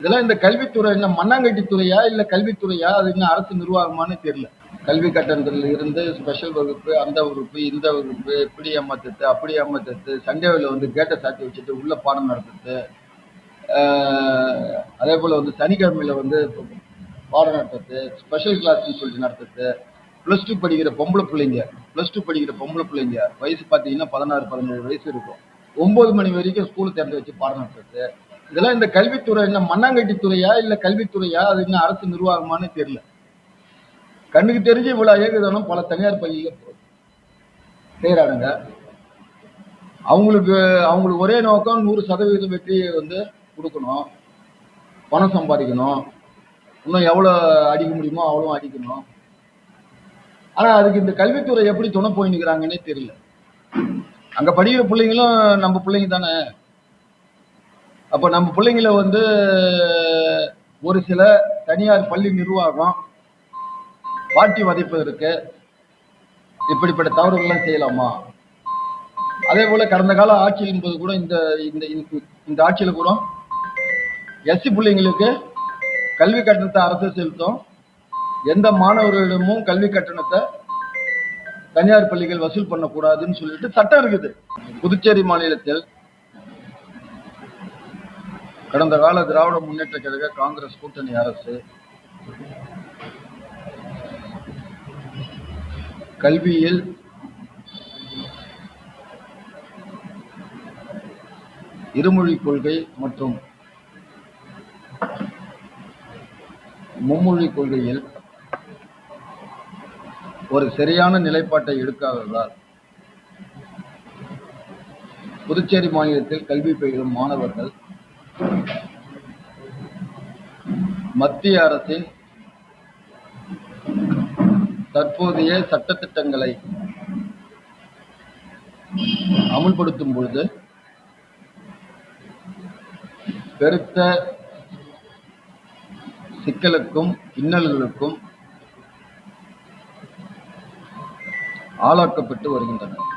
இதெல்லாம் இந்த கல்வித்துறை என்ன மண்ணாங்கட்டி துறையா இல்ல கல்வித்துறையா? அது இன்னும் அரசு நிர்வாகமானு தெரியல. கல்வி கட்டணத்துல இருந்து ஸ்பெஷல் வகுப்பு, அந்த வகுப்பு, இந்த வகுப்பு, இப்படி ஏமாத்துறது, அப்படி ஏமாத்துறது, சண்டேவில் வந்து கேட்டை சாத்தி வச்சுட்டு உள்ள பாடம் நடத்துறது, அதே போல வந்து சனிக்கிழமையில வந்து பாடம் நடத்துறது, ஸ்பெஷல் கிளாஸ்ன்னு சொல்லிட்டு நடத்துறது, +2 படிக்கிற பொம்பளை பிள்ளைங்க, +2 படிக்கிற பொம்பளை பிள்ளைங்க வயசு பார்த்தீங்கன்னா 16, 17 வயசு இருக்கும். 9 மணி வரைக்கும் ஸ்கூல் திறந்து வச்சு பாடம் நடத்துறது. இதெல்லாம் இந்த கல்வித்துறை என்ன மண்ணாங்கட்டி துறையா இல்ல கல்வித்துறையா? அது இன்னும் அரசு நிர்வாகமானு தெரியல. கண்ணுக்கு தெரிஞ்சு இவ்வளவு ஏகுதனம் பல தனியார் பள்ளியில செய்யறானுங்க. அவங்களுக்கு ஒரே நோக்கம் 100% வெற்றியை வந்து கொடுக்கணும், பணம் சம்பாதிக்கணும், இன்னும் எவ்வளவு அடிக்க முடியுமோ அவ்வளவு அடிக்கணும். ஆனா அதுக்கு இந்த கல்வித்துறை எப்படி துணை போய் நிற்கிறாங்கன்னே தெரியல. அங்க படிக்கிற பிள்ளைங்களும் நம்ம பிள்ளைங்க தானே. அப்ப நம்ம பிள்ளைங்களை வந்து ஒரு சில தனியார் பள்ளி நிர்வாகம் பாட்டி வதைப்பதற்கு இப்படிப்பட்ட தவறுகள்லாம் செய்யலாமா? அதே போல கடந்த கால ஆட்சியில் என்பது கூட இந்த ஆட்சியில கூட எஸ்சி பிள்ளைங்களுக்கு கல்வி கட்டணத்தை அரசு செலுத்தும். எந்த மாணவர்களிடமும் கல்வி கட்டணத்தை தனியார் பள்ளிகள் வசூல் பண்ணக்கூடாதுன்னு சொல்லிட்டு சட்டம் இருக்குது. புதுச்சேரி மாநிலத்தில் கடந்த கால திராவிட முன்னேற்ற கழக காங்கிரஸ் கூட்டணி அரசு கல்வியில் இருமொழி கொள்கை மற்றும் மும்மொழி கொள்கையில் ஒரு சரியான நிலைப்பாட்டை எடுக்காததால் புதுச்சேரி மாநிலத்தில் கல்வி பயிலும் மாணவர்கள் மத்திய அரசின் தற்போதைய சட்டத்திட்டங்களை அமுல்படுத்தும் பொழுது பெருத்த சிக்கலுக்கும் இன்னல்களுக்கும் ஆளாக்கப்பட்டு வருகின்றனர்.